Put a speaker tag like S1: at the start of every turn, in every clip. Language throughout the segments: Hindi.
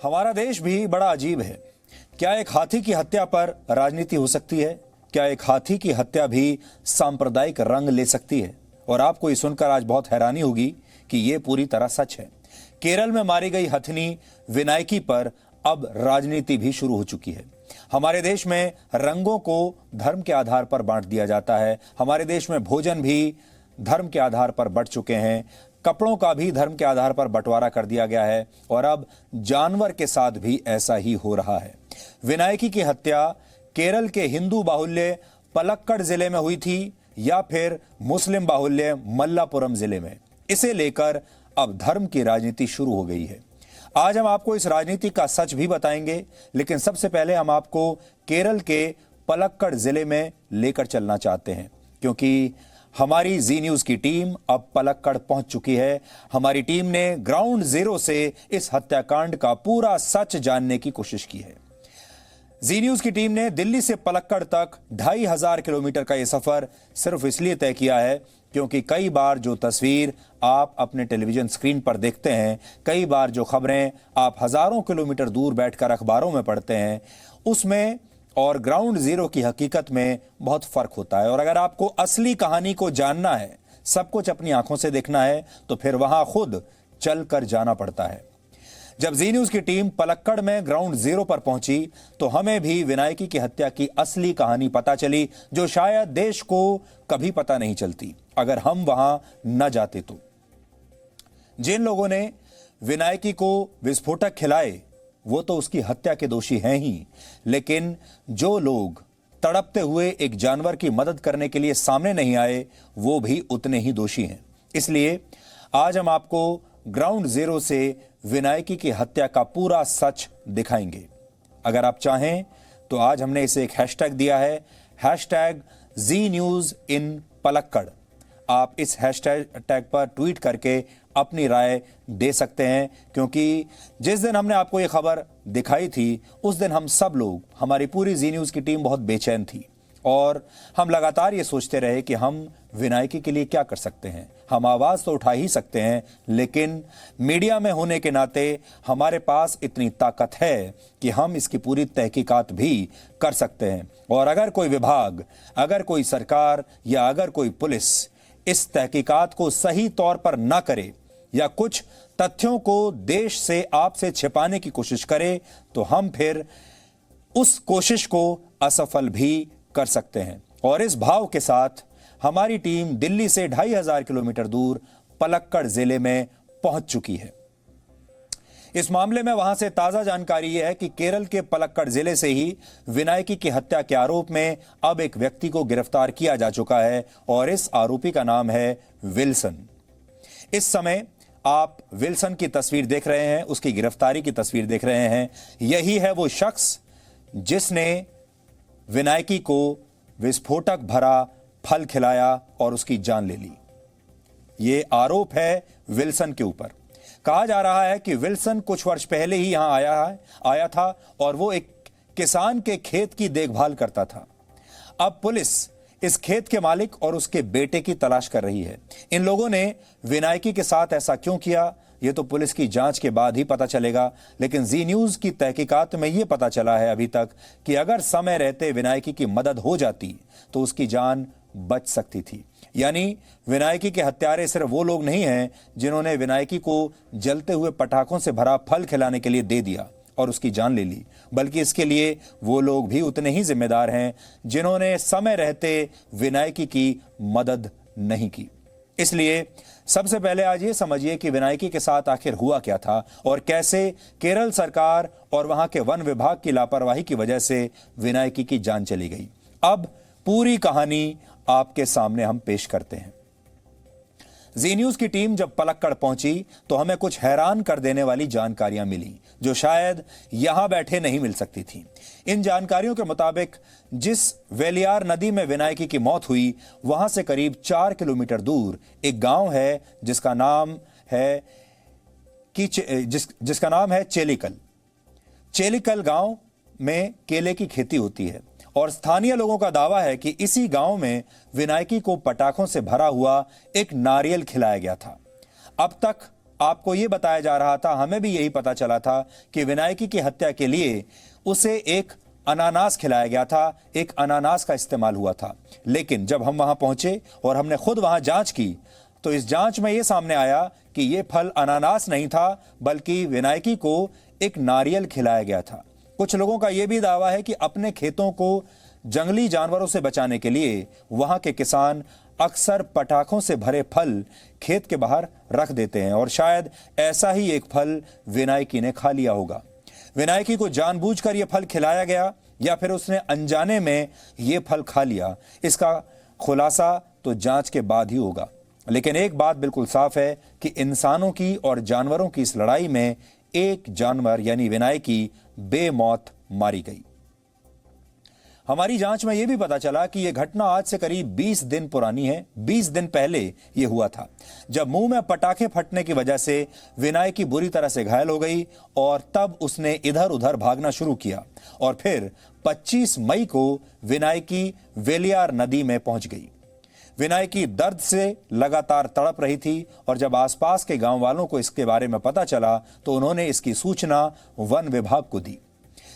S1: हमारा देश भी बड़ा अजीब है। क्या एक हाथी की हत्या पर राजनीति हो सकती है? क्या एक हाथी की हत्या भी सांप्रदायिक रंग ले सकती है? और आपको ये सुनकर आज बहुत हैरानी होगी कि ये पूरी तरह सच है। केरल में मारी गई हथिनी विनायकी पर अब राजनीति भी शुरू हो चुकी है। हमारे देश में रंगों को धर्म के आधार पर बांट दिया जाता है। हमारे देश में भोजन भी धर्म के आधार पर बंट चुके हैं। कपड़ों का भी धर्म के आधार पर बंटवारा कर दिया गया है और अब जानवर के साथ भी ऐसा ही हो रहा है। विनायकी की हत्या केरल के हिंदू बाहुल्य पलक्कड़ जिले में हुई थी या फिर मुस्लिम बाहुल्य मल्लापुरम जिले में, इसे लेकर अब धर्म की राजनीति शुरू हो गई है। आज हम आपको इस राजनीति का सच भी बताएंगे, लेकिन सबसे पहले हम आपको केरल के पलक्कड़ जिले में लेकर चलना चाहते हैं, क्योंकि हमारी जी न्यूज की टीम अब पलक्कड़ पहुंच चुकी है। हमारी टीम ने ग्राउंड जीरो से इस हत्याकांड का पूरा सच जानने की कोशिश की है। जी न्यूज की टीम ने दिल्ली से पलक्कड़ तक 2500 किलोमीटर का यह सफर सिर्फ इसलिए तय किया है क्योंकि कई बार जो तस्वीर आप अपने टेलीविजन स्क्रीन पर देखते हैं, कई बार जो खबरें आप हजारों किलोमीटर दूर बैठकर अखबारों में पढ़ते हैं, उसमें और ग्राउंड जीरो की हकीकत में बहुत फर्क होता है। और अगर आपको असली कहानी को जानना है, सब कुछ अपनी आंखों से देखना है, तो फिर वहां खुद चलकर जाना पड़ता है। जब जी न्यूज की टीम पलक्कड़ में ग्राउंड जीरो पर पहुंची तो हमें भी विनायकी की हत्या की असली कहानी पता चली, जो शायद देश को कभी पता नहीं चलती अगर हम वहां न जाते तो। जिन लोगों ने विनायकी को विस्फोटक खिलाए वो तो उसकी हत्या के दोषी हैं ही, लेकिन जो लोग तड़पते हुए एक जानवर की मदद करने के लिए सामने नहीं आए वो भी उतने ही दोषी हैं। इसलिए आज हम आपको ग्राउंड जीरो से विनायकी की हत्या का पूरा सच दिखाएंगे। अगर आप चाहें तो आज हमने इसे एक हैशटैग दिया है, hashtag Zee news in Palakkad. आप इस हैशटैग पर ट्वीट करके अपनी राय दे सकते हैं, क्योंकि जिस दिन हमने आपको ये खबर दिखाई थी उस दिन हम सब लोग, हमारी पूरी जी न्यूज की टीम बहुत बेचैन थी और हम लगातार ये सोचते रहे कि हम विनायकी के लिए क्या कर सकते हैं। हम आवाज तो उठा ही सकते हैं, लेकिन मीडिया में होने के नाते हमारे पास इतनी ताकत है कि हम इसकी पूरी तहकीकात भी कर सकते हैं। और अगर कोई विभाग, अगर कोई सरकार या अगर कोई पुलिस इस तहकीकात को सही तौर पर ना करे या कुछ तथ्यों को देश से आपसे छिपाने की कोशिश करे तो हम फिर उस कोशिश को असफल भी कर सकते हैं। और इस भाव के साथ हमारी टीम दिल्ली से 2500 किलोमीटर दूर पलक्कड़ जिले में पहुंच चुकी है। इस मामले में वहां से ताजा जानकारी यह है कि केरल के पलक्कड़ जिले से ही विनायकी की हत्या के आरोप में अब एक व्यक्ति को गिरफ्तार किया जा चुका है और इस आरोपी का नाम है विल्सन। इस समय आप विल्सन की तस्वीर देख रहे हैं, उसकी गिरफ्तारी की तस्वीर देख रहे हैं। यही है वो शख्स जिसने विनायकी को विस्फोटक भरा फल खिलाया और उसकी जान ले ली। ये आरोप है विल्सन के ऊपर। कहा जा रहा है कि विल्सन कुछ वर्ष पहले ही यहां आया था और वो एक किसान के खेत की देखभाल करता था। अब पुलिस इस खेत के मालिक और उसके बेटे की तलाश कर रही है। इन लोगों ने विनायकी के साथ ऐसा क्यों किया, ये तो पुलिस की जांच के बाद ही पता चलेगा। लेकिन जी न्यूज की तहकीकात में यह पता चला है अभी तक कि अगर समय रहते विनायकी की मदद हो जाती तो उसकी जान बच सकती थी। यानी विनायकी के हत्यारे सिर्फ वो लोग नहीं हैं जिन्होंने विनायकी को जलते हुए पटाखों से भरा फल खिलाने के लिए दे दिया और उसकी जान ले ली, बल्कि इसके लिए वो लोग भी उतने ही जिम्मेदार हैं जिन्होंने समय रहते विनायकी की मदद नहीं की। इसलिए सबसे पहले आज ये समझिए कि विनायकी के साथ आखिर हुआ क्या था और कैसे केरल सरकार और वहां के वन विभाग की लापरवाही की वजह से विनायकी की जान चली गई। अब पूरी कहानी आपके सामने हम पेश करते हैं। जी न्यूज की टीम जब पलक्कड़ पहुंची तो हमें कुछ हैरान कर देने वाली जानकारियां मिली जो शायद यहां बैठे नहीं मिल सकती थी। इन जानकारियों के मुताबिक जिस वेलियार नदी में विनायकी की मौत हुई वहां से करीब 4 किलोमीटर दूर एक गांव है जिसका नाम है चेलिकल। चेलिकल गांव में केले की खेती होती है और स्थानीय लोगों का दावा है कि इसी गांव में विनायकी को पटाखों से भरा हुआ एक नारियल खिलाया गया था। अब तक आपको यह बताया जा रहा था, हमें भी यही पता चला था कि विनायकी की हत्या के लिए उसे एक अनानास खिलाया गया था, एक अनानास का इस्तेमाल हुआ था। लेकिन जब हम वहां पहुंचे और हमने खुद वहां जांच की तो इस जांच में यह सामने आया कि यह फल अनानास नहीं था, बल्कि विनायकी को एक नारियल खिलाया गया था। कुछ लोगों का यह भी दावा है कि अपने खेतों को जंगली जानवरों से बचाने के लिए वहां के किसान अक्सर पटाखों से भरे फल खेत के बाहर रख देते हैं और शायद ऐसा ही एक फल विनायकी ने खा लिया होगा। विनायकी को जानबूझकर यह फल खिलाया गया या फिर उसने अनजाने में यह फल खा लिया, इसका खुलासा तो जांच के बाद ही होगा। लेकिन एक बात बिल्कुल साफ है कि इंसानों की और जानवरों की इस लड़ाई में एक जानवर यानी विनायकी बेमौत मारी गई। हमारी जांच में यह भी पता चला कि यह घटना आज से करीब 20 दिन पुरानी है। 20 दिन पहले यह हुआ था जब मुंह में पटाखे फटने की वजह से विनायकी बुरी तरह से घायल हो गई और तब उसने इधर उधर भागना शुरू किया और फिर 25 मई को विनायकी वेलियार नदी में पहुंच गई। विनायकी दर्द से लगातार तड़प रही थी और जब आसपास के गांव वालों को इसके बारे में पता चला तो उन्होंने इसकी सूचना वन विभाग को दी।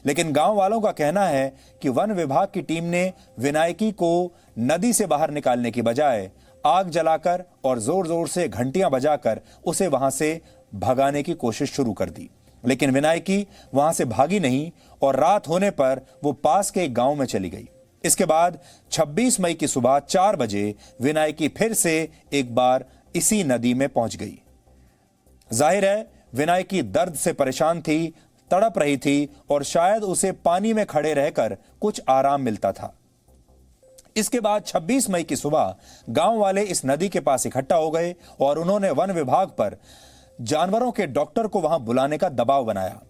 S1: लेकिन गांव वालों का कहना है कि वन विभाग की टीम ने विनायकी को नदी से बाहर निकालने की बजाय आग जलाकर और जोर जोर से घंटियां बजाकर उसे वहां से भगाने की कोशिश शुरू कर दी। लेकिन विनायकी वहां से भागी नहीं और रात होने पर वो पास के एक गांव में चली गई। इसके बाद 26 मई की सुबह 4 बजे विनायकी फिर से एक बार इसी नदी में पहुंच गई। जाहिर है विनायकी दर्द से परेशान थी, तड़प रही थी और शायद उसे पानी में खड़े रहकर कुछ आराम मिलता था। इसके बाद 26 मई की सुबह गांव वाले इस नदी के पास इकट्ठा हो गए और उन्होंने वन विभाग पर जानवरों के डॉक्टर को वहां बुलाने का दबाव बनाया।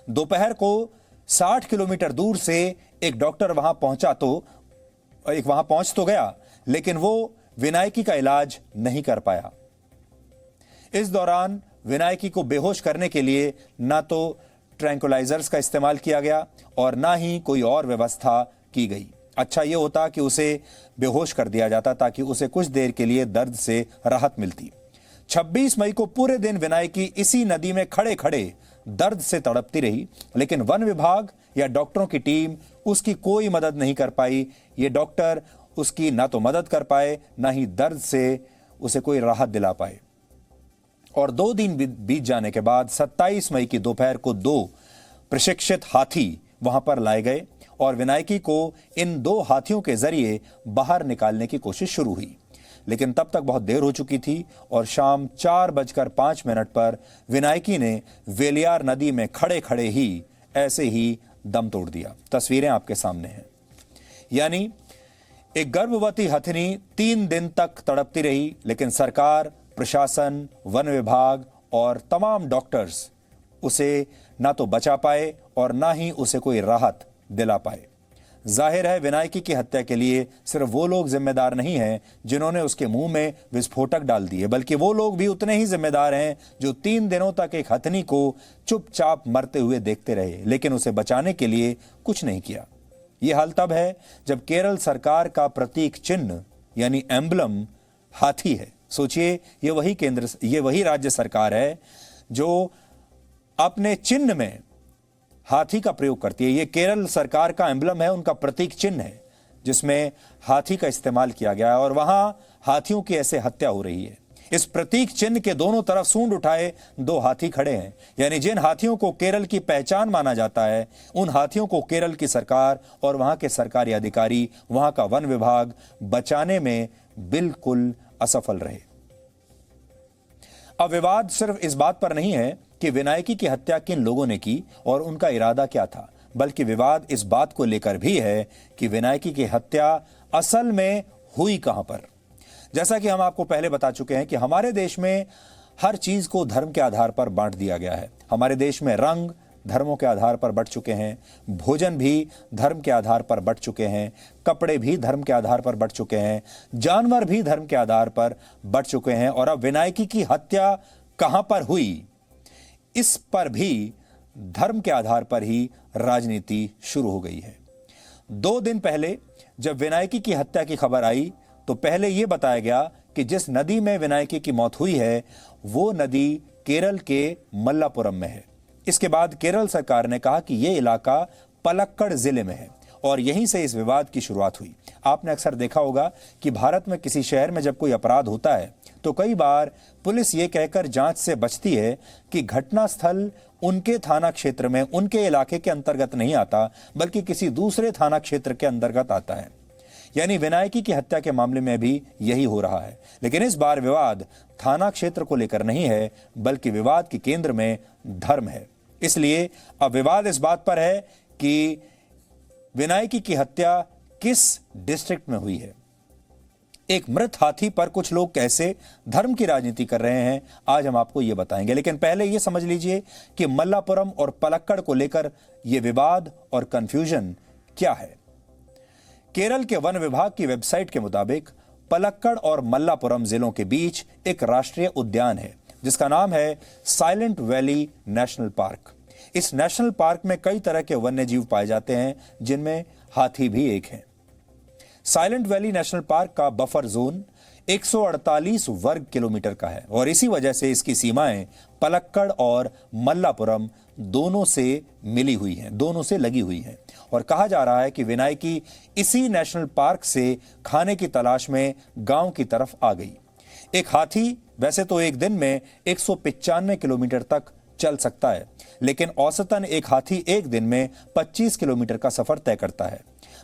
S1: दोपहर को 60 किलोमीटर दूर से एक डॉक्टर वहां पहुंच तो गया, लेकिन वो विनायकी का इलाज नहीं कर पाया। इस दौरान विनायकी को बेहोश करने के लिए ना तो ट्रैंकुलाइजर्स का इस्तेमाल किया गया और ना ही कोई और व्यवस्था की गई। अच्छा यह होता कि उसे बेहोश कर दिया जाता ताकि उसे कुछ देर के लिए दर्द से राहत मिलती। 26 मई को पूरे दिन विनायकी इसी नदी में खड़े खड़े दर्द से तड़पती रही, लेकिन वन विभाग या डॉक्टरों की टीम उसकी कोई मदद नहीं कर पाई। ये डॉक्टर उसकी ना तो मदद कर पाए, ना ही दर्द से उसे कोई राहत दिला पाए। और 2 दिन बीत जाने के बाद 27 मई की दोपहर को 2 प्रशिक्षित हाथी वहां पर लाए गए और विनायकी को इन 2 हाथियों के जरिए बाहर निकालने की कोशिश शुरू हुई। लेकिन तब तक बहुत देर हो चुकी थी और शाम 4:05 पर विनायकी ने वेलियार नदी में खड़े खड़े ही ऐसे ही दम तोड़ दिया। तस्वीरें आपके सामने हैं। यानी एक गर्भवती हथिनी 3 दिन तक तड़पती रही, लेकिन सरकार, प्रशासन, वन विभाग और तमाम डॉक्टर्स उसे ना तो बचा पाए और ना ही उसे कोई राहत दिला पाए। जाहिर है विनायकी की हत्या के लिए सिर्फ वो लोग जिम्मेदार नहीं हैं जिन्होंने उसके मुंह में विस्फोटक डाल दिए, बल्कि वो लोग भी उतने ही जिम्मेदार हैं जो 3 दिनों तक एक हथिनी को चुपचाप मरते हुए देखते रहे, लेकिन उसे बचाने के लिए कुछ नहीं किया। यह हाल तब है जब केरल सरकार का प्रतीक चिन्ह यानी एम्बलम हाथी है। सोचिए, ये वही राज्य सरकार है जो अपने चिन्ह में हाथी का प्रयोग करती है। यह केरल सरकार का एम्बलम है, उनका प्रतीक चिन्ह है जिसमें हाथी का इस्तेमाल किया गया है और वहां हाथियों की ऐसे हत्या हो रही है। इस प्रतीक चिन्ह के दोनों तरफ सूंड उठाए 2 हाथी खड़े हैं। यानी जिन हाथियों को केरल की पहचान माना जाता है, उन हाथियों को केरल की सरकार और वहां के सरकारी अधिकारी, वहां का वन विभाग बचाने में बिल्कुल असफल रहे। अब विवाद सिर्फ इस बात पर नहीं है कि विनायकी की हत्या किन लोगों ने की और उनका इरादा क्या था, बल्कि विवाद इस बात को लेकर भी है कि विनायकी की हत्या असल में हुई कहां पर। जैसा कि हम आपको पहले बता चुके हैं कि हमारे देश में हर चीज को धर्म के आधार पर बांट दिया गया है। हमारे देश में रंग धर्मों के आधार पर बंट चुके हैं, भोजन भी धर्म के आधार पर बंट चुके हैं, कपड़े भी धर्म के आधार पर बंट चुके हैं, जानवर भी धर्म के आधार पर बंट चुके हैं और अब विनायकी की हत्या कहां पर हुई, इस पर भी धर्म के आधार पर ही राजनीति शुरू हो गई है। 2 दिन पहले जब विनायकी की हत्या की खबर आई तो पहले यह बताया गया कि जिस नदी में विनायकी की मौत हुई है वो नदी केरल के मल्लापुरम में है। इसके बाद केरल सरकार ने कहा कि यह इलाका पलक्कड़ जिले में है और यहीं से इस विवाद की शुरुआत हुई। आपने अक्सर देखा होगा कि भारत में किसी शहर में जब कोई अपराध होता है तो कई बार पुलिस ये कहकर जांच से बचती है कि घटनास्थल उनके थाना क्षेत्र में, उनके इलाके के अंतर्गत नहीं आता, बल्कि किसी दूसरे थाना क्षेत्र के अंतर्गत आता है। यानी विनायकी की हत्या के मामले में भी यही हो रहा है। लेकिन इस बार विवाद थाना क्षेत्र को लेकर नहीं है, बल्कि विवाद के केंद्र में धर्म है। इसलिए अब विवाद इस बात पर है कि विनायकी की हत्या किस डिस्ट्रिक्ट में हुई है। एक मृत हाथी पर कुछ लोग कैसे धर्म की राजनीति कर रहे हैं, आज हम आपको यह बताएंगे। लेकिन पहले यह समझ लीजिए कि मल्लापुरम और पलक्कड़ को लेकर यह विवाद और कंफ्यूजन क्या है। केरल के वन विभाग की वेबसाइट के मुताबिक पलक्कड़ और मल्लापुरम जिलों के बीच एक राष्ट्रीय उद्यान है जिसका नाम है साइलेंट वैली नेशनल पार्क। इस नेशनल पार्क में कई तरह के वन्य जीव पाए जाते हैं, जिनमें हाथी भी एक है। साइलेंट वैली नेशनल पार्क का बफर जोन 148 वर्ग किलोमीटर का है और इसी वजह से इसकी सीमाएं पलक्कड़ और मल्लापुरम दोनों से मिली हुई हैं, दोनों से लगी हुई हैं। और कहा जा रहा है कि विनायकी इसी नेशनल पार्क से खाने की तलाश में गांव की तरफ आ गई। एक हाथी वैसे तो एक दिन में 195 किलोमीटर तक चल सकता है, लेकिन औसतन एक हाथी एक दिन में 25 किलोमीटर का सफर तय करता है।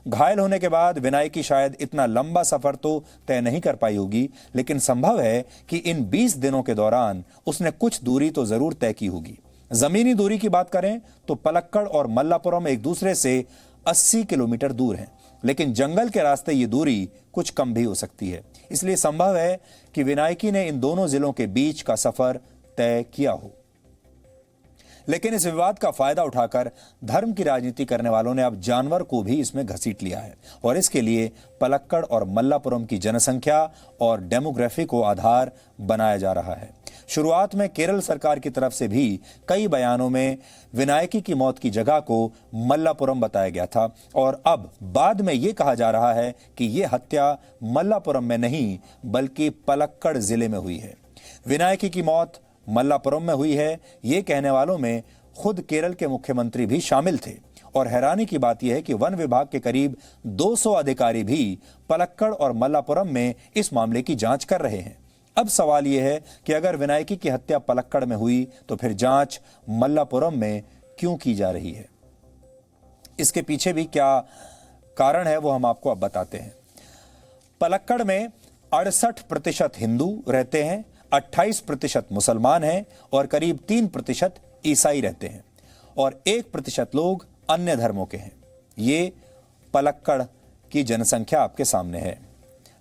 S1: घायल होने के बाद विनायकी शायद इतना लंबा सफर तो तय नहीं कर पाई होगी, लेकिन संभव है कि इन 20 दिनों के दौरान उसने कुछ दूरी तो जरूर तय की होगी। जमीनी दूरी की बात करें तो पलक्कड़ और मल्लापुरम एक दूसरे से 80 किलोमीटर दूर हैं, लेकिन जंगल के रास्ते ये दूरी कुछ कम भी हो सकती है। इसलिए संभव है कि विनायकी ने इन दोनों जिलों के बीच का सफर तय किया हो। लेकिन इस विवाद का फायदा उठाकर धर्म की राजनीति करने वालों ने अब जानवर को भी इसमें घसीट लिया है और इसके लिए पलक्कड़ और मल्लापुरम की जनसंख्या और डेमोग्राफी को आधार बनाया जा रहा है। शुरुआत में केरल सरकार की तरफ से भी कई बयानों में विनायकी की मौत की जगह को मल्लापुरम बताया गया था और अब बाद में यह कहा जा रहा है कि यह हत्या मल्लापुरम में नहीं बल्कि पलक्कड़ जिले में हुई है। विनायकी की मौत मल्लापुरम में हुई है, ये कहने वालों में खुद केरल के मुख्यमंत्री भी शामिल थे। और हैरानी की बात यह है कि वन विभाग के करीब 200 अधिकारी भी पलक्कड़ और मल्लापुरम में इस मामले की जांच कर रहे हैं। अब सवाल यह है कि अगर विनायकी की हत्या पलक्कड़ में हुई तो फिर जांच मल्लापुरम में क्यों की जा रही है? इसके पीछे भी क्या कारण है वो हम आपको अब बताते हैं। पलक्कड़ में 68% हिंदू रहते हैं, 28% मुसलमान हैं और करीब 3% ईसाई रहते हैं और 1% लोग अन्य धर्मों के हैं। ये पलक्कड़ की जनसंख्या आपके सामने है।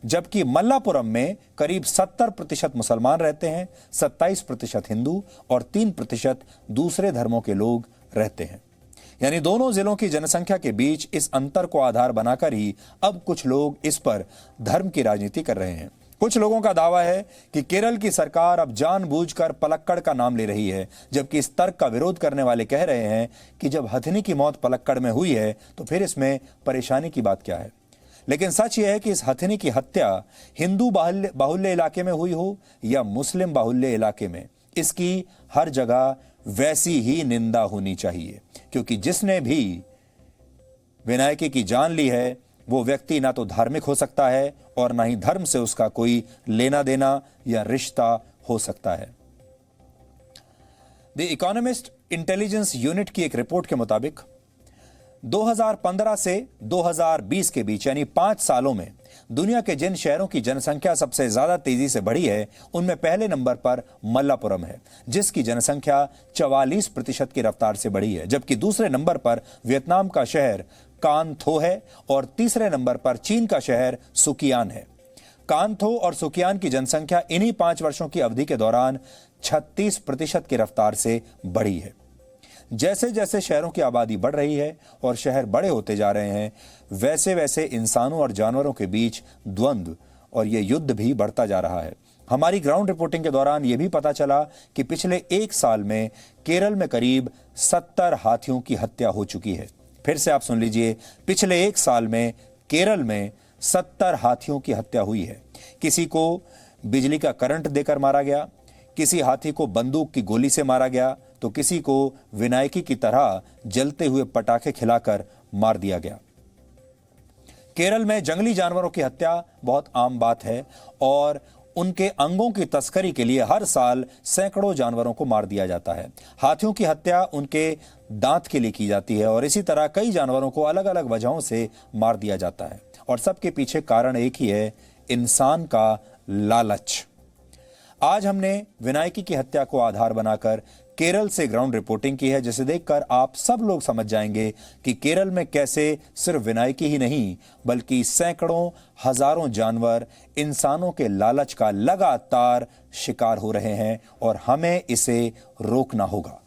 S1: जबकि मल्लापुरम में करीब 70% मुसलमान रहते हैं, 27% हिंदू और 3% दूसरे धर्मों के लोग रहते हैं। यानी दोनों जिलों की जनसंख्या के बीच इस अंतर को आधार बनाकर ही अब कुछ लोग इस पर धर्म की राजनीति कर रहे हैं। कुछ लोगों का दावा है कि केरल की सरकार अब जानबूझकर पलक्कड़ का नाम ले रही है, जबकि इस तर्क का विरोध करने वाले कह रहे हैं कि जब हथिनी की मौत पलक्कड़ में हुई है तो फिर इसमें परेशानी की बात क्या है। लेकिन सच यह है कि इस हथिनी की हत्या हिंदू बाहुल्य इलाके में हुई हो या मुस्लिम बाहुल्य इलाके में, इसकी हर जगह वैसी ही निंदा होनी चाहिए, क्योंकि जिसने भी विनायकी की जान ली है वो व्यक्ति ना तो धार्मिक हो सकता है और ना ही धर्म से उसका कोई लेना देना या रिश्ता हो सकता है। द इकोनॉमिस्ट इंटेलिजेंस यूनिट की एक रिपोर्ट के मुताबिक 2015 से 2020 के बीच यानी 5 सालों में दुनिया के जिन शहरों की जनसंख्या सबसे ज्यादा तेजी से बढ़ी है उनमें पहले नंबर पर मल्लापुरम है, जिसकी जनसंख्या 44% की रफ्तार से बढ़ी है। जबकि दूसरे नंबर पर वियतनाम का शहर कानथो है और तीसरे नंबर पर चीन का शहर सुकियान है। कानथो और सुकियान की जनसंख्या इन्हीं 5 वर्षों की अवधि के दौरान 36% की रफ्तार से बढ़ी है। जैसे जैसे शहरों की आबादी बढ़ रही है और शहर बड़े होते जा रहे हैं, वैसे वैसे इंसानों और जानवरों के बीच द्वंद्व और यह युद्ध भी बढ़ता जा रहा है। हमारी ग्राउंड रिपोर्टिंग के दौरान यह भी पता चला कि पिछले 1 साल में केरल में करीब 70 हाथियों की हत्या हो चुकी है। फिर से आप सुन लीजिए, पिछले 1 साल में केरल में 70 हाथियों की हत्या हुई है। किसी को बिजली का करंट देकर मारा गया, किसी हाथी को बंदूक की गोली से मारा गया तो किसी को विनायकी की तरह जलते हुए पटाखे खिलाकर मार दिया गया। केरल में जंगली जानवरों की हत्या बहुत आम बात है और उनके अंगों की तस्करी के लिए हर साल सैकड़ों जानवरों को मार दिया जाता है। हाथियों की हत्या उनके दांत के लिए की जाती है और इसी तरह कई जानवरों को अलग अलग वजहों से मार दिया जाता है और सबके पीछे कारण एक ही है, इंसान का लालच। आज हमने विनायकी की हत्या को आधार बनाकर केरल से ग्राउंड रिपोर्टिंग की है, जिसे देखकर आप सब लोग समझ जाएंगे कि केरल में कैसे सिर्फ विनायकी ही नहीं बल्कि सैकड़ों हजारों जानवर इंसानों के लालच का लगातार शिकार हो रहे हैं और हमें इसे रोकना होगा।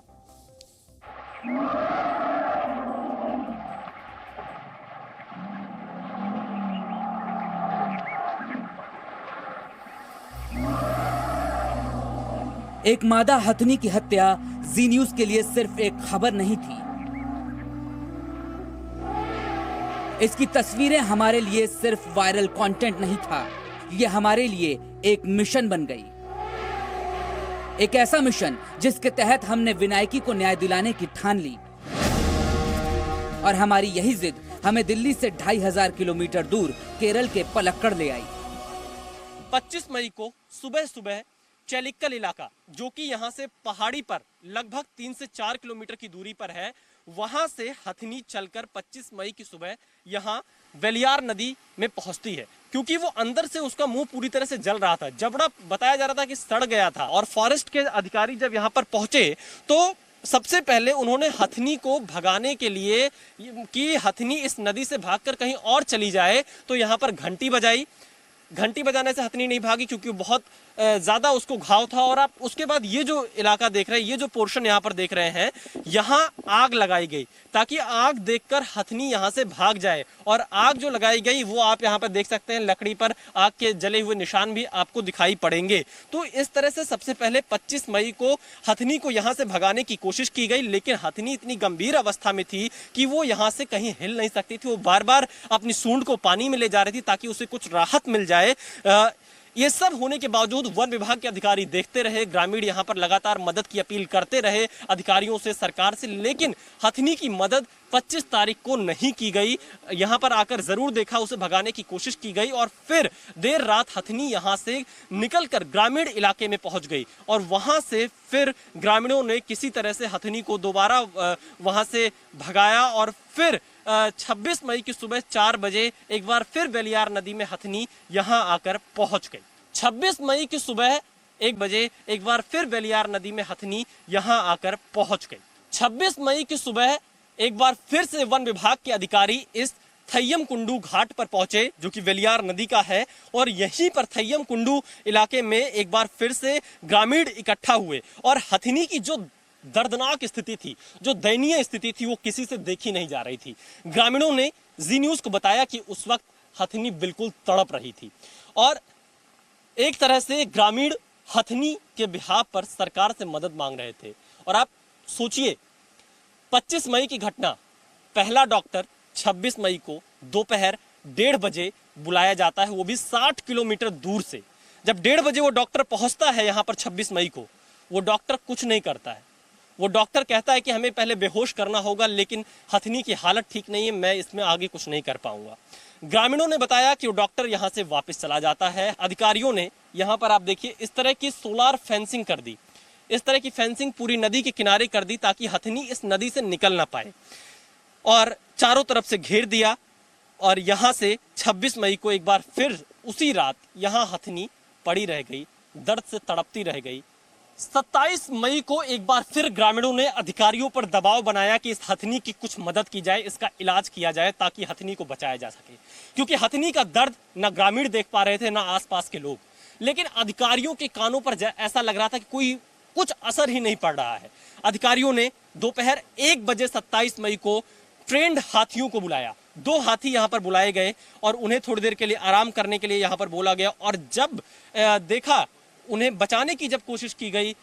S2: एक मादा हथनी की हत्या जी न्यूज के लिए सिर्फ एक खबर नहीं थी, इसकी तस्वीरें हमारे लिए सिर्फ वायरल कंटेंट नहीं था, ये हमारे लिए एक मिशन बन गई। एक ऐसा मिशन जिसके तहत हमने विनायकी को न्याय दिलाने की ठान ली और हमारी यही जिद हमें दिल्ली से 2500 किलोमीटर दूर केरल के पलक्कड़ ले आई।
S3: 25 मई को सुबह सुबह चेलिक्कल इलाका, जो कि यहाँ से पहाड़ी पर लगभग 3 से 4 किलोमीटर की दूरी पर है, वहां से हथनी चलकर 25 मई की सुबह यहाँ वेलियार नदी में पहुंचती है। क्योंकि वो अंदर से उसका मुंह पूरी तरह से जल रहा था, जबड़ा बताया जा रहा था कि सड़ गया था। और फॉरेस्ट के अधिकारी जब यहाँ पर पहुंचे तो सबसे पहले उन्होंने हथनी को भगाने के लिए कि हथनी इस नदी से भागकर कहीं और चली जाए तो यहाँ पर घंटी बजाई। घंटी बजाने से हथनी नहीं भागी क्योंकि बहुत ज्यादा उसको घाव था। और आप उसके बाद ये जो इलाका देख रहे हैं, ये जो पोर्शन यहाँ पर देख रहे हैं, यहाँ आग लगाई गई ताकि आग देखकर हथनी यहाँ से भाग जाए। और आग जो लगाई गई वो आप यहाँ पर देख सकते हैं, लकड़ी पर आग के जले हुए निशान भी आपको दिखाई पड़ेंगे। तो इस तरह से सबसे पहले 25 मई को हथनी को यहाँ से भगाने की कोशिश की गई, लेकिन हथनी इतनी गंभीर अवस्था में थी कि वो यहाँ से कहीं हिल नहीं सकती थी। वो बार बार अपनी सूंड को पानी में ले जा रही थी ताकि उसे कुछ राहत मिल जाए। ये सब होने के बावजूद वन विभाग के अधिकारी देखते रहे, ग्रामीण यहाँ पर लगातार मदद की अपील करते रहे अधिकारियों से, सरकार से, लेकिन हथनी की मदद 25 तारीख को नहीं की गई। यहाँ पर आकर जरूर देखा, उसे भगाने की कोशिश की गई और फिर देर रात हथनी यहाँ से निकलकर ग्रामीण इलाके में पहुंच गई और वहां से फिर ग्रामीणों ने किसी तरह से हथनी को दोबारा वहां से भगाया और फिर 26 मई की सुबह 4 बजे एक बार फिर वेलियार नदी में हथनी यहां आकर पहुंच गई। 26 मई की सुबह 1 बजे एक बार फिर वेलियार नदी में हथनी यहां आकर पहुंच गई। 26 मई की सुबह एक बार फिर से वन विभाग के अधिकारी इस थय्यम कुंडू घाट पर पहुंचे, जो कि वेलियार नदी का है, और यहीं पर थय्यम कुंडू इलाके में एक बार फिर से ग्रामीण इकट्ठा हुए और हथनी की जो दर्दनाक स्थिति थी, जो दयनीय स्थिति थी, वो किसी से देखी नहीं जा रही थी। ग्रामीणों ने जी न्यूज को बताया कि उस वक्त हथनी बिल्कुल तड़प रही थी और एक तरह से ग्रामीण हथनी के बिहाव पर सरकार से मदद मांग रहे थे। और आप सोचिए, 25 मई की घटना, पहला डॉक्टर 26 मई को दोपहर 1:30 बजे बुलाया जाता है, वो भी 60 किलोमीटर दूर से। जब 1:30 बजे वो डॉक्टर पहुंचता है यहाँ पर 26 मई को, वो डॉक्टर कुछ नहीं करता है। वो डॉक्टर कहता है कि हमें पहले बेहोश करना होगा, लेकिन हथनी की हालत ठीक नहीं है, मैं इसमें आगे कुछ नहीं कर पाऊंगा। ग्रामीणों ने बताया कि वो डॉक्टर यहाँ से वापस चला जाता है। अधिकारियों ने यहाँ पर आप देखिए इस तरह की सोलार फेंसिंग कर दी, इस तरह की फेंसिंग पूरी नदी के किनारे कर दी ताकि हथनी इस नदी से निकल ना पाए, और चारों तरफ से घेर दिया। और यहाँ से 26 मई को एक बार फिर उसी रात यहाँ हथनी पड़ी रह गई, दर्द से तड़पती रह गई। 27 मई को एक बार फिर ग्रामीणों ने अधिकारियों पर दबाव बनाया कि इस हथनी की कुछ मदद की जाए, इसका इलाज किया जाए ताकि हथनी को बचाया जा सके, क्योंकि हथनी का दर्द ना ग्रामीण देख पा रहे थे ना आसपास के लोग। लेकिन अधिकारियों के कानों पर ऐसा लग रहा था कि कोई कुछ असर ही नहीं पड़ रहा है। अधिकारियों ने दोपहर 1 बजे 27 मई को ट्रेंड हाथियों को बुलाया। 2 हाथी यहाँ पर बुलाए गए और उन्हें थोड़ी देर के लिए आराम करने के लिए यहाँ पर बोला गया। और जब देखा, उन्हें बचाने की जब कोशिश की गई,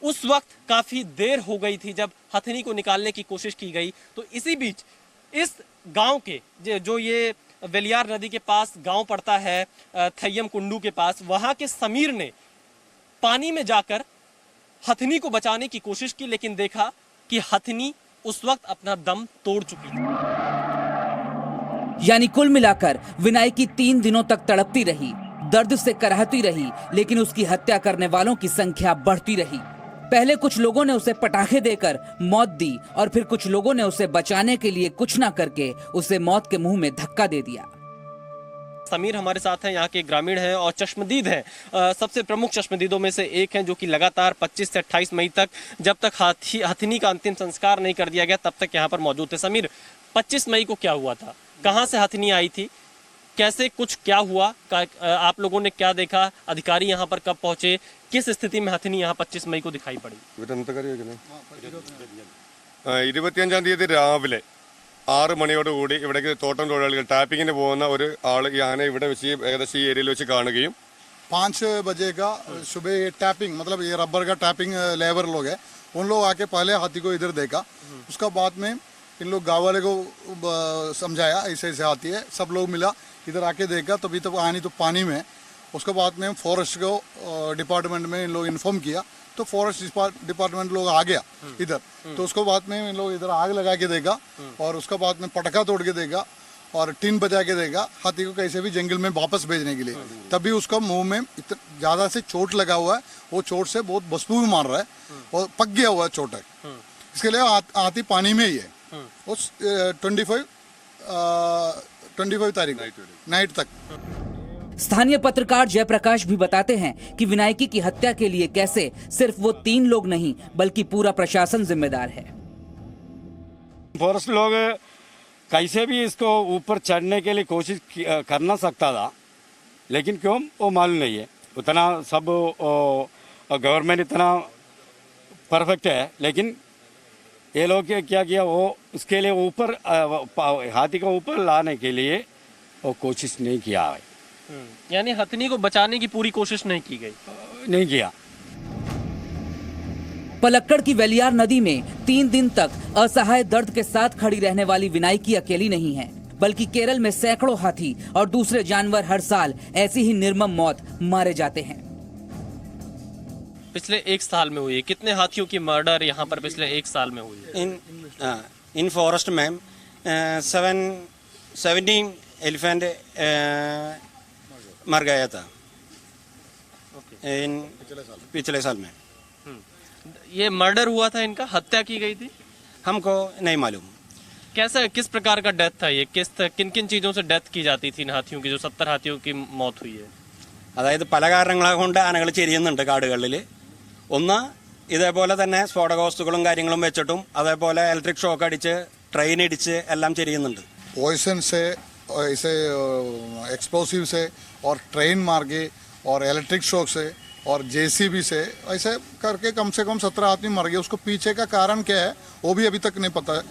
S3: उस वक्त काफी देर हो गई थी। जब हथनी को निकालने की कोशिश की गई तो इसी बीच इस गांव के जो ये वेलियार नदी के पास गांव पड़ता है, थय्यम कुंडू के पास, वहां के समीर ने पानी में जाकर हथनी को बचाने की कोशिश की, लेकिन देखा कि हथनी उस वक्त अपना दम तोड़ चुकी थी।
S2: यानी कुल मिलाकर विनायकी 3 दिनों तक तड़पती रही, दर्द से कराहती रही, लेकिन उसकी हत्या करने वालों की संख्या बढ़ती रही। पहले कुछ लोगों ने उसे पटाखे देकर मौत दी और फिर कुछ लोगों ने उसे बचाने के लिए कुछ ना करके उसे मौत के मुंह में धक्का दे दिया।
S3: समीर हमारे साथ हैं, यहाँ के ग्रामीण हैं और चश्मदीद हैं। सबसे प्रमुख चश्मदीदों में से एक हैं जो कि लगातार 25 से 28 मई तक, जब तक हथनी का अंतिम संस्कार नहीं कर दिया गया, तब तक यहाँ पर मौजूद थे। समीर, 25 मई को क्या हुआ था? कहाँ से हथनी आई थी? कैसे कुछ क्या हुआ? आप लोगों ने क्या देखा? अधिकारी यहाँ पर कब पहुंचे? किस स्थिति में हथनी यहाँ 25 मई को दिखाई पड़ी?
S4: 25-ാം തീയതി രാവിലെ 6 മണിയോടുകൂടി ഇവിടേക്ക് തോട്ടം തൊഴിലാളികൾ ടാപ്പിങ്ങിന് പോകുന്ന ഒരു ആൾ ഈ ആനയെ ഇവിടെ വെച്ച് ഏകദേശം ഈ ഏരിയയിൽ വെച്ച് കാണുകയും
S5: 5 बजे का सुबह ये टैपिंग, मतलब ये रबर का टैपिंग लेबर लोग है, उन लोग आके पहले हाथी को इधर देखा। उसका बाद में इन लोग गाँव वाले को समझाया ऐसे ऐसे हाथी है, सब लोग मिला इधर आके देखा, तभी तक आनी तो पानी में। उसके बाद में फॉरेस्ट को डिपार्टमेंट में इन लोग इन्फॉर्म किया, तो फॉरेस्ट डिपार्टमेंट लोग आ गया इधर। तो उसके बाद में इन लोग इधर आग लगा के देखा और उसके बाद में पटाखा तोड़ के देखा और टीन बजा के देखा हाथी को कैसे भी जंगल में वापस भेजने के लिए। तभी उसका मुंह में ज्यादा से चोट लगा हुआ है, वो चोट से बहुत बदबू भी मार रहा है और पक गया हुआ है चोट है, इसके लिए हाथी पानी में ही है। उस 25 तारीख नाइट तक।
S2: स्थानीय पत्रकार जयप्रकाश भी बताते हैं कि विनायकी की हत्या के लिए कैसे सिर्फ वो 3 लोग नहीं बल्कि पूरा प्रशासन जिम्मेदार है।
S6: फॉरेस्ट लोग कैसे भी इसको ऊपर चढ़ने के लिए कोशिश करना सकता था, लेकिन क्यों वो मालूम नहीं है। उतना सब गवर्नमेंट इतना परफेक्ट है, लेकिन ये लोग क्या किया, वो उसके लिए ऊपर हाथी को ऊपर लाने के लिए वो कोशिश नहीं किया है।
S3: यानी हथनी को बचाने की पूरी कोशिश नहीं की गई?
S6: नहीं किया।
S2: पलक्कड़ की वेलियार नदी में 3 दिन तक असहाय दर्द के साथ खड़ी रहने वाली विनायकी अकेली नहीं है, बल्कि केरल में सैकड़ों हाथी और दूसरे जानवर हर साल ऐसी ही निर्मम मौत मारे जाते हैं।
S3: पिछले 1 साल में हुई है, कितने हाथियों की मर्डर यहाँ पर पिछले 1 साल में हुई है?
S7: इन फॉरेस्ट में 17 एलिफेंट मर गया था इन पिछले साल में।
S3: ये मर्डर हुआ था, इनका हत्या की गई थी?
S7: हमको नहीं मालूम।
S3: कैसा, किस प्रकार का डेथ था ये? किन किन चीजों से डेथ की जाती थी इन हाथियों की, जो 70 हाथियों की मौत हुई है?
S7: അതായത് പല കാരണങ്ങളെ കൊണ്ട് ആനകൾ ചെരിയുന്നുണ്ട് കാടുകളിൽ. ഒന്ന് ഇതേപോലെ തന്നെ സ്ഫോടക വസ്തുക്കളും കാര്യങ്ങളും വെച്ചിട്ടും അതേപോലെ ഇലക്ട്രിക് ഷോക്ക് അടിച്ച് ട്രെയിൻ ഇടിച്ച് എല്ലാം ചെരിയുന്നുണ്ട്.
S5: पॉइजन से, ऐसे एक्सप्लोसिव से और ट्रेन मार के और इलेक्ट्रिक शॉक से और जेसीबी से ऐसे करके कम से कम 17 आदमी मर गए। उसको पीछे का कारण क्या है वो भी अभी तक नहीं पता है।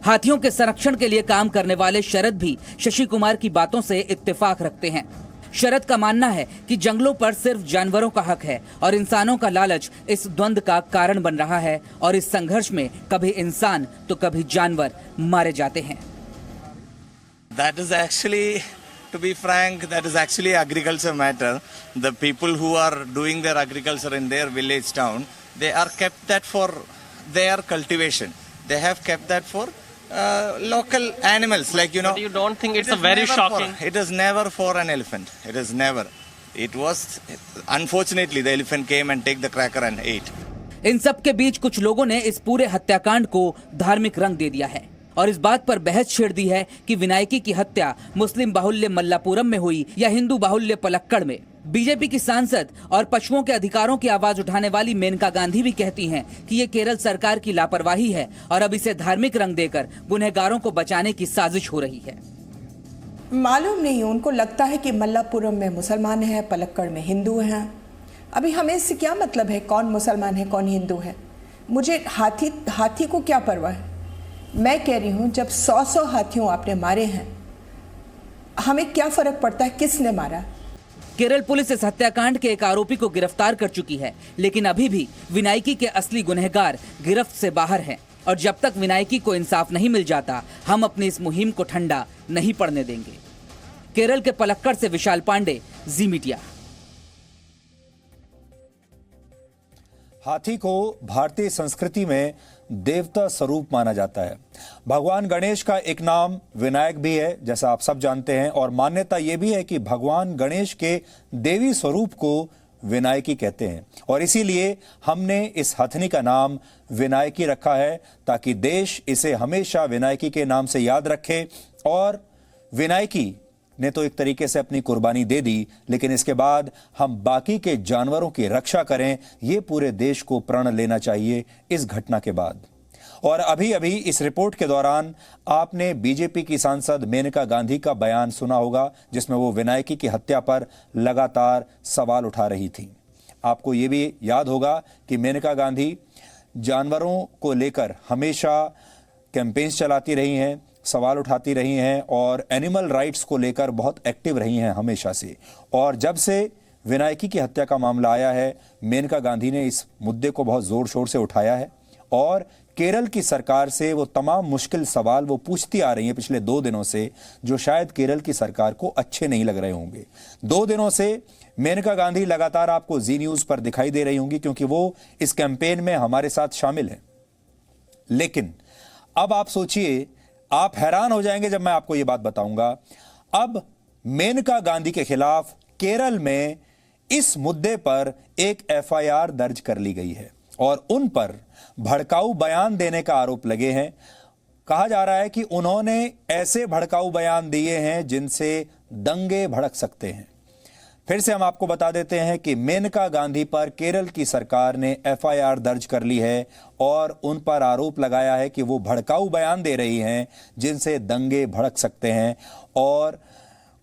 S2: हाथियों के संरक्षण के लिए काम करने वाले शरद भी शशि कुमार की बातों से इत्तेफाक रखते हैं। शरद का मानना है कि जंगलों पर सिर्फ जानवरों का हक है और इंसानों का लालच इस द्वंद्व का कारण बन रहा है और इस संघर्ष में कभी इंसान तो कभी जानवर मारे जाते हैं।
S8: That is actually, to be frank, that is actually agriculture matter. The people who are doing their agriculture in their village town, they are kept that for their cultivation. They have kept that for local animals, like, you know.
S3: But you don't think it's a very shocking?
S8: It is never for an elephant. It is never. It was, unfortunately, the elephant came and take the cracker and ate.
S2: इन सब के बीच कुछ लोगों ने इस पूरे हत्याकांड को धार्मिक रंग दे दिया है और इस बात पर बहस छेड़ दी है कि विनायकी की हत्या मुस्लिम बाहुल्य मल्लापुरम में हुई या हिंदू बाहुल्य पलक्कड़ में। बीजेपी की सांसद और पशुओं के अधिकारों की आवाज उठाने वाली मेनका गांधी भी कहती हैं कि ये केरल सरकार की लापरवाही है और अब इसे धार्मिक रंग देकर गुनहगारों को बचाने की साजिश हो रही है।
S9: मालूम नहीं, उनको लगता है कि मल्लापुरम में मुसलमान है, पलक्कड़ में हिंदू हैं। अभी हमें इससे क्या मतलब है कौन मुसलमान है कौन हिंदू है? मुझे हाथी को क्या परवाह है? मैं कह रही हूँ जब 100 हाथियों आपने मारे हैं, हमें क्या फर्क पड़ता है किसने मारा?
S2: केरल पुलिस इस हत्याकांड के एक आरोपी को गिरफ्तार कर चुकी है, लेकिन अभी भी विनायकी के असली गुनहगार गिरफ्त से बाहर हैं और जब तक विनायकी को इंसाफ नहीं मिल जाता हम अपनी इस मुहिम को ठंडा नहीं पड़ने देंगे। केरल के पलक्कड़ से विशाल पांडे, जी मीडिया।
S1: हाथी को भारतीय संस्कृति में देवता स्वरूप माना जाता है। भगवान गणेश का एक नाम विनायक भी है, जैसा आप सब जानते हैं, और मान्यता यह भी है कि भगवान गणेश के देवी स्वरूप को विनायकी कहते हैं, और इसीलिए हमने इस हथनी का नाम विनायकी रखा है, ताकि देश इसे हमेशा विनायकी के नाम से याद रखे। और विनायकी ने तो एक तरीके से अपनी कुर्बानी दे दी, लेकिन इसके बाद हम बाकी के जानवरों की रक्षा करें, ये पूरे देश को प्रण लेना चाहिए इस घटना के बाद। और अभी अभी इस रिपोर्ट के दौरान आपने बीजेपी की सांसद मेनका गांधी का बयान सुना होगा, जिसमें वो विनायकी की हत्या पर लगातार सवाल उठा रही थी। आपको ये भी याद होगा कि मेनका गांधी जानवरों को लेकर हमेशा कैंपेन्स चलाती रही हैं, सवाल उठाती रही हैं, और एनिमल राइट्स को लेकर बहुत एक्टिव रही हैं हमेशा से। और जब से विनायकी की हत्या का मामला आया है, मेनका गांधी ने इस मुद्दे को बहुत ज़ोर शोर से उठाया है, और केरल की सरकार से वो तमाम मुश्किल सवाल वो पूछती आ रही हैं पिछले 2 दिनों से, जो शायद केरल की सरकार को अच्छे नहीं लग रहे होंगे। 2 दिनों से मेनका गांधी लगातार आपको जी न्यूज़ पर दिखाई दे रही होंगी, क्योंकि वो इस कैंपेन में हमारे साथ शामिल हैं। लेकिन अब आप सोचिए, आप हैरान हो जाएंगे जब मैं आपको यह बात बताऊंगा। अब मेनका गांधी के खिलाफ केरल में इस मुद्दे पर एक एफआईआर दर्ज कर ली गई है, और उन पर भड़काऊ बयान देने का आरोप लगे हैं। कहा जा रहा है कि उन्होंने ऐसे भड़काऊ बयान दिए हैं जिनसे दंगे भड़क सकते हैं। फिर से हम आपको बता देते हैं कि मेनका गांधी पर केरल की सरकार ने एफआईआर दर्ज कर ली है, और उन पर आरोप लगाया है कि वो भड़काऊ बयान दे रही हैं जिनसे दंगे भड़क सकते हैं, और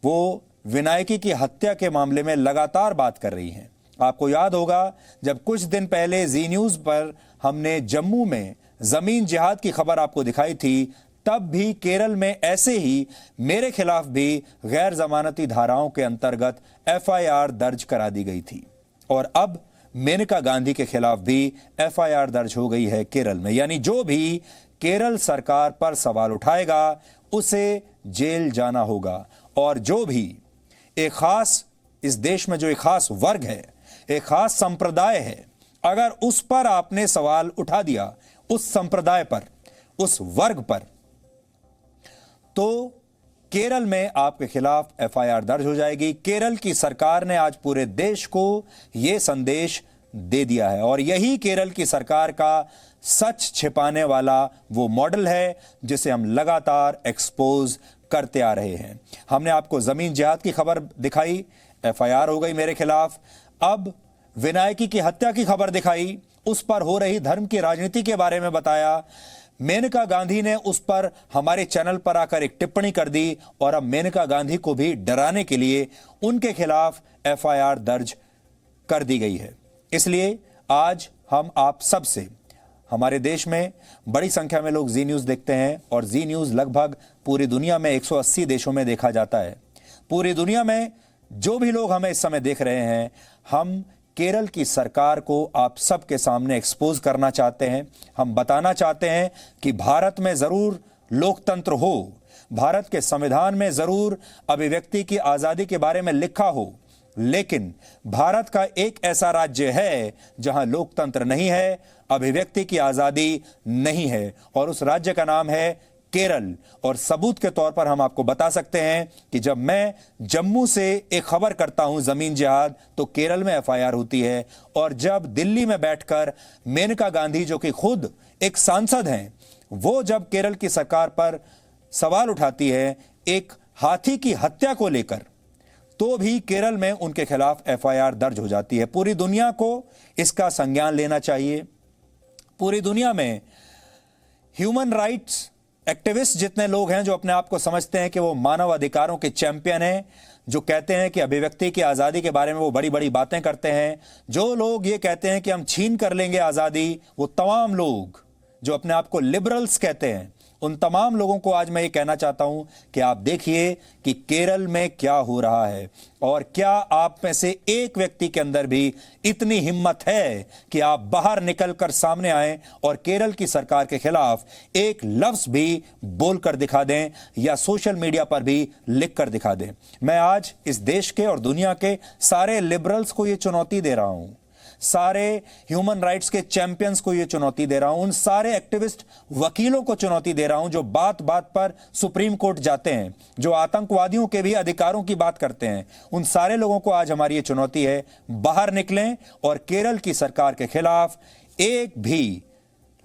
S1: वो विनायकी की हत्या के मामले में लगातार बात कर रही हैं। आपको याद होगा, जब कुछ दिन पहले जी न्यूज़ पर हमने जम्मू में जमीन जिहाद की खबर आपको दिखाई थी, तब भी केरल में ऐसे ही मेरे खिलाफ भी गैर जमानती धाराओं के अंतर्गत एफआईआर दर्ज करा दी गई थी, और अब मेनका गांधी के खिलाफ भी एफआईआर दर्ज हो गई है केरल में। यानी जो भी केरल सरकार पर सवाल उठाएगा उसे जेल जाना होगा, और जो भी एक खास, इस देश में जो एक खास वर्ग है, एक खास संप्रदाय है, अगर उस पर आपने सवाल उठा दिया, उस संप्रदाय पर, उस वर्ग पर, तो केरल में आपके खिलाफ एफआईआर दर्ज हो जाएगी। केरल की सरकार ने आज पूरे देश को यह संदेश दे दिया है, और यही केरल की सरकार का सच छिपाने वाला वो मॉडल है जिसे हम लगातार एक्सपोज करते आ रहे हैं। हमने आपको जमीन जिहाद की खबर दिखाई, एफआईआर हो गई मेरे खिलाफ। अब विनायकी की हत्या की खबर दिखाई, उस पर हो रही धर्म की राजनीति के बारे में बताया। मेनका गांधी ने उस पर हमारे चैनल पर आकर एक टिप्पणी कर दी, और अब मेनका गांधी को भी डराने के लिए उनके खिलाफ एफआईआर दर्ज कर दी गई है। इसलिए आज हम आप सब से, हमारे देश में बड़ी संख्या में लोग जी न्यूज़ देखते हैं, और जी न्यूज़ लगभग पूरी दुनिया में 180 देशों में देखा जाता है। पूरी दुनिया में जो भी लोग हमें इस समय देख रहे हैं, हम केरल की सरकार को आप सबके सामने एक्सपोज करना चाहते हैं। हम बताना चाहते हैं कि भारत में जरूर लोकतंत्र हो, भारत के संविधान में जरूर अभिव्यक्ति की आजादी के बारे में लिखा हो, लेकिन भारत का एक ऐसा राज्य है जहां लोकतंत्र नहीं है, अभिव्यक्ति की आजादी नहीं है, और उस राज्य का नाम है केरल। और सबूत के तौर पर हम आपको बता सकते हैं कि जब मैं जम्मू से एक खबर करता हूं जमीन जिहाद, तो केरल में एफआईआर होती है, और जब दिल्ली में बैठकर मेनका गांधी, जो कि खुद एक सांसद हैं, वो जब केरल की सरकार पर सवाल उठाती है एक हाथी की हत्या को लेकर, तो भी केरल में उनके खिलाफ एफआईआर दर्ज हो जाती है। पूरी दुनिया को इसका संज्ञान लेना चाहिए। पूरी दुनिया में ह्यूमन राइट्स एक्टिविस्ट जितने लोग हैं, जो अपने आप को समझते हैं कि वो मानव अधिकारों के चैंपियन हैं, जो कहते हैं कि अभिव्यक्ति की आज़ादी के बारे में वो बड़ी बड़ी बातें करते हैं, जो लोग ये कहते हैं कि हम छीन कर लेंगे आज़ादी, वो तमाम लोग जो अपने आप को लिबरल्स कहते हैं, उन तमाम लोगों को आज मैं ये कहना चाहता हूं कि आप देखिए कि केरल में क्या हो रहा है, और क्या आप में से एक व्यक्ति के अंदर भी इतनी हिम्मत है कि आप बाहर निकलकर सामने आएं और केरल की सरकार के खिलाफ एक लफ्ज भी बोलकर दिखा दें, या सोशल मीडिया पर भी लिखकर दिखा दें। मैं आज इस देश के और दुनिया के सारे लिबरल्स को ये चुनौती दे रहा हूं सारे ह्यूमन राइट्स के चैंपियंस को यह चुनौती दे रहा हूं, उन सारे एक्टिविस्ट वकीलों को चुनौती दे रहा हूं जो बात बात पर सुप्रीम कोर्ट जाते हैं, जो आतंकवादियों के भी अधिकारों की बात करते हैं। उन सारे लोगों को आज हमारी यह चुनौती है, बाहर निकलें और केरल की सरकार के खिलाफ एक भी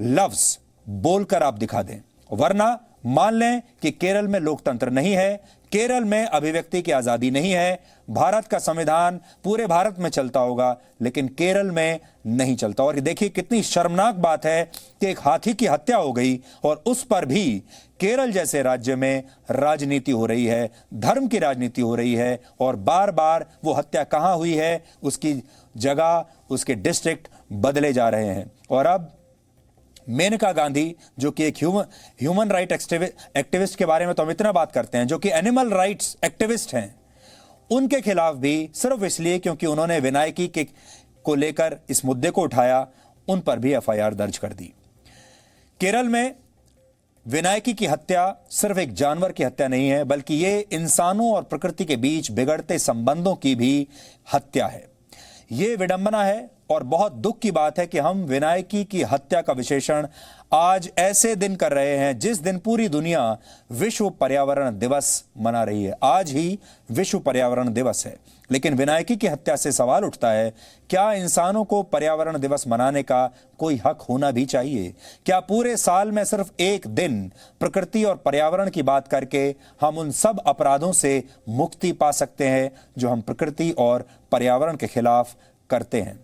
S1: लफ्ज बोलकर आप दिखा दें, वरना मान लें कि केरल में लोकतंत्र नहीं है, केरल में अभिव्यक्ति की आजादी नहीं है। भारत का संविधान पूरे भारत में चलता होगा लेकिन केरल में नहीं चलता। और देखिए कितनी शर्मनाक बात है कि एक हाथी की हत्या हो गई और उस पर भी केरल जैसे राज्य में राजनीति हो रही है, धर्म की राजनीति हो रही है, और बार बार वो हत्या कहां हुई है उसकी जगह, उसके डिस्ट्रिक्ट बदले जा रहे हैं। और अब मेनका गांधी जो कि एक ह्यूमन राइट एक्टिविस्ट के बारे में तो हम इतना बात करते हैं, जो कि एनिमल राइट्स एक्टिविस्ट हैं, उनके खिलाफ भी सिर्फ इसलिए क्योंकि उन्होंने विनायकी को लेकर इस मुद्दे को उठाया, उन पर भी एफआईआर दर्ज कर दी। केरल में विनायकी की हत्या सिर्फ एक जानवर की हत्या नहीं है, बल्कि ये इंसानों और प्रकृति के बीच बिगड़ते संबंधों की भी हत्या है। ये विडंबना है और बहुत दुख की बात है कि हम विनायकी की हत्या का विशेषण आज ऐसे दिन कर रहे हैं जिस दिन पूरी दुनिया विश्व पर्यावरण दिवस मना रही है। आज ही विश्व पर्यावरण दिवस है, लेकिन विनायकी की हत्या से सवाल उठता है, क्या इंसानों को पर्यावरण दिवस मनाने का कोई हक होना भी चाहिए? क्या पूरे साल में सिर्फ एक दिन प्रकृति और पर्यावरण की बात करके हम उन सब अपराधों से मुक्ति पा सकते हैं जो हम प्रकृति और पर्यावरण के खिलाफ करते हैं?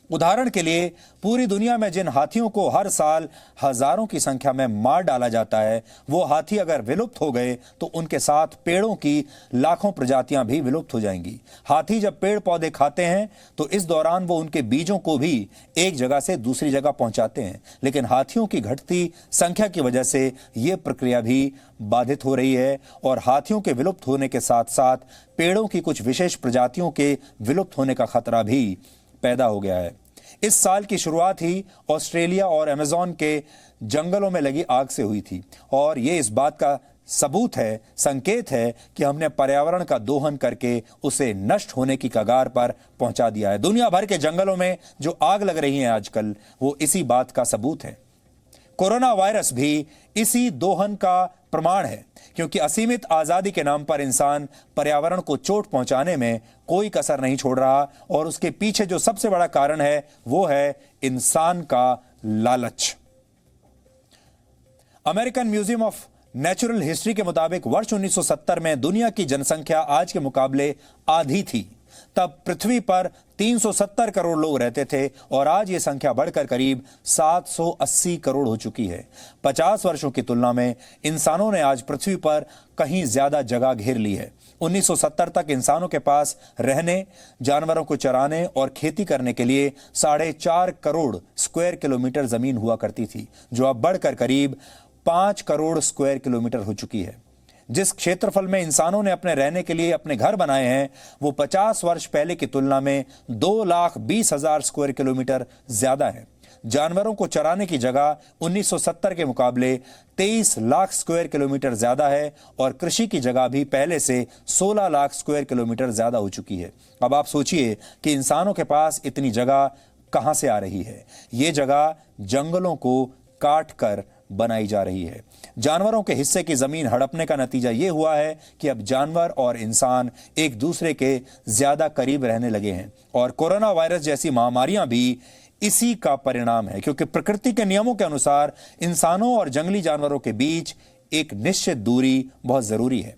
S1: उदाहरण के लिए पूरी दुनिया में जिन हाथियों को हर साल हजारों की संख्या में मार डाला जाता है, वो हाथी अगर विलुप्त हो गए तो उनके साथ पेड़ों की लाखों प्रजातियां भी विलुप्त हो जाएंगी। हाथी जब पेड़ पौधे खाते हैं तो इस दौरान वो उनके बीजों को भी एक जगह से दूसरी जगह पहुंचाते हैं, लेकिन हाथियों की घटती संख्या की वजह से ये प्रक्रिया भी बाधित हो रही है और हाथियों के विलुप्त होने के साथ साथ पेड़ों की कुछ विशेष प्रजातियों के विलुप्त होने का खतरा भी पैदा हो गया है। इस साल की शुरुआत ही ऑस्ट्रेलिया और अमेज़न के जंगलों में लगी आग से हुई थी और ये इस बात का सबूत है, संकेत है कि हमने पर्यावरण का दोहन करके उसे नष्ट होने की कगार पर पहुंचा दिया है। दुनिया भर के जंगलों में जो आग लग रही है आजकल, वो इसी बात का सबूत है। कोरोना वायरस भी इसी दोहन का प्रमाण है, क्योंकि असीमित आजादी के नाम पर इंसान पर्यावरण को चोट पहुंचाने में कोई कसर नहीं छोड़ रहा और उसके पीछे जो सबसे बड़ा कारण है वो है इंसान का लालच। American museum of natural history के मुताबिक वर्ष 1970 में दुनिया की जनसंख्या आज के मुकाबले आधी थी। तब पृथ्वी पर 370 करोड़ लोग रहते थे और आज ये संख्या बढ़कर करीब 780 करोड़ हो चुकी है। 50 वर्षों की तुलना में इंसानों ने आज पृथ्वी पर कहीं ज्यादा जगह घेर ली है। 1970 तक इंसानों के पास रहने, जानवरों को चराने और खेती करने के लिए 4.5 करोड़ स्क्वायर किलोमीटर जमीन हुआ करती थी, जो अब बढ़कर करीब 5 करोड़ स्क्वायर किलोमीटर हो चुकी है। जिस क्षेत्रफल में इंसानों ने अपने रहने के लिए अपने घर बनाए हैं वो 50 वर्ष पहले की तुलना में 2,20,000 स्क्वायर किलोमीटर ज्यादा है। जानवरों को चराने की जगह 1970 के मुकाबले 23 लाख स्क्वायर किलोमीटर ज्यादा है और कृषि की जगह भी पहले से 16 लाख स्क्वायर किलोमीटर ज्यादा हो चुकी है। अब आप सोचिए कि इंसानों के पास इतनी जगह कहां से आ रही है। ये जगह जंगलों को काट कर बनाई जा रही है। जानवरों के हिस्से की जमीन हड़पने का नतीजा यह हुआ है कि अब जानवर और इंसान एक दूसरे के ज्यादा करीब रहने लगे हैं और कोरोना वायरस जैसी महामारियां भी इसी का परिणाम है, क्योंकि प्रकृति के नियमों के अनुसार इंसानों और जंगली जानवरों के बीच एक निश्चित दूरी बहुत जरूरी है।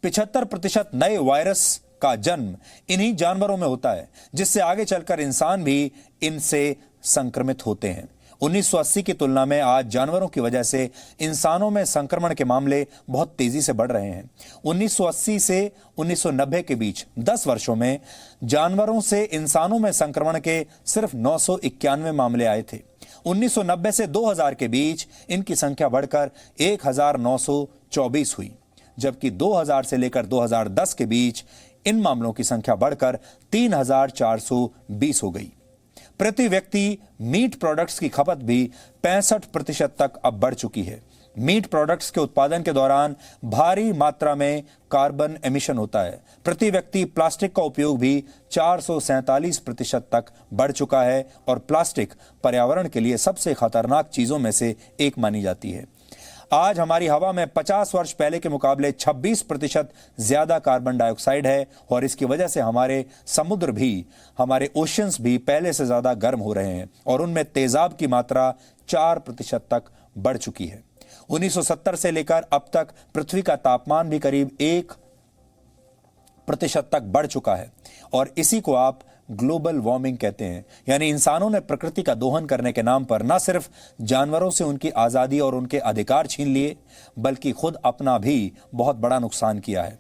S1: 75% नए वायरस का जन्म इन्हीं जानवरों में होता है, जिससे आगे चलकर इंसान भी इनसे संक्रमित होते हैं। 1980 की तुलना में आज जानवरों की वजह से इंसानों में संक्रमण के मामले बहुत तेजी से बढ़ रहे हैं। 1980 से 1990 के बीच 10 वर्षों में जानवरों से इंसानों में संक्रमण के सिर्फ 991 मामले आए थे। 1990 से 2000 के बीच इनकी संख्या बढ़कर 1924 हुई, जबकि 2000 से लेकर 2010 के बीच इन मामलों की संख्या बढ़कर 3420 हो गई। प्रति व्यक्ति मीट प्रोडक्ट्स की खपत भी 65% तक अब बढ़ चुकी है। मीट प्रोडक्ट्स के उत्पादन के दौरान भारी मात्रा में कार्बन एमिशन होता है। प्रति व्यक्ति प्लास्टिक का उपयोग भी 447% तक बढ़ चुका है और प्लास्टिक पर्यावरण के लिए सबसे खतरनाक चीजों में से एक मानी जाती है। आज हमारी हवा में 50 वर्ष पहले के मुकाबले 26% ज्यादा कार्बन डाइऑक्साइड है और इसकी वजह से हमारे समुद्र भी, हमारे ओशियंस भी पहले से ज्यादा गर्म हो रहे हैं और उनमें तेजाब की मात्रा 4% तक बढ़ चुकी है। 1970 से लेकर अब तक पृथ्वी का तापमान भी करीब 1% तक बढ़ चुका है और इसी को आप ग्लोबल वार्मिंग कहते हैं। यानी इंसानों ने प्रकृति का दोहन करने के नाम पर न सिर्फ जानवरों से उनकी आजादी और उनके अधिकार छीन लिए, बल्कि खुद अपना भी बहुत बड़ा नुकसान किया है।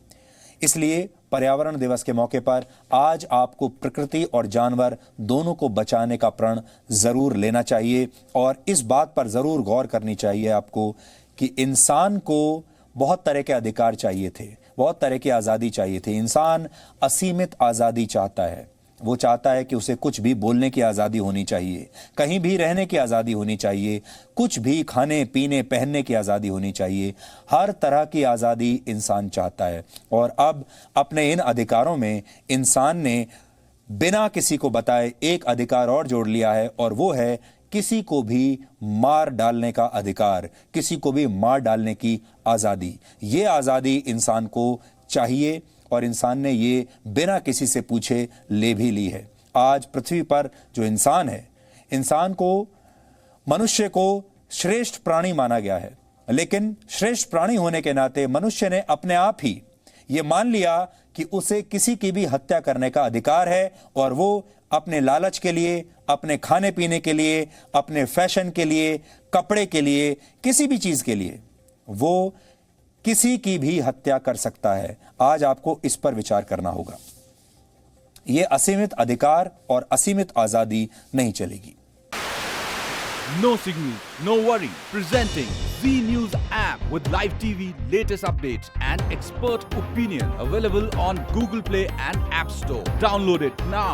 S1: इसलिए पर्यावरण दिवस के मौके पर आज आपको प्रकृति और जानवर दोनों को बचाने का प्रण जरूर लेना चाहिए और इस बात पर जरूर गौर करनी चाहिए आपको कि इंसान को बहुत तरह के अधिकार चाहिए थे, बहुत तरह की आज़ादी चाहिए थी। इंसान असीमित आज़ादी चाहता है। वो चाहता है कि उसे कुछ भी बोलने की आज़ादी होनी चाहिए, कहीं भी रहने की आज़ादी होनी चाहिए, कुछ भी खाने पीने पहनने की आज़ादी होनी चाहिए। हर तरह की आज़ादी इंसान चाहता है और अब अपने इन अधिकारों में इंसान ने बिना किसी को बताए एक अधिकार और जोड़ लिया है और वो है किसी को भी मार डालने का अधिकार, किसी को भी मार डालने की आज़ादी। ये आज़ादी इंसान को चाहिए और इंसान ने ये बिना किसी से पूछे ले भी ली है। आज पृथ्वी पर जो इंसान है, इंसान को, मनुष्य को श्रेष्ठ प्राणी माना गया है, लेकिन श्रेष्ठ प्राणी होने के नाते मनुष्य ने अपने आप ही ये मान लिया कि उसे किसी की भी हत्या करने का अधिकार है और वो अपने लालच के लिए, अपने खाने पीने के लिए, अपने फैशन के लिए, कपड़े के लिए, किसी भी चीज के लिए वो किसी की भी हत्या कर सकता है। आज आपको इस पर विचार करना होगा। यह असीमित अधिकार और असीमित आजादी नहीं चलेगी।
S10: No signal, no worry. Presenting Z News app with live TV, latest updates and expert opinion. Available on Google Play and App Store. Download it now.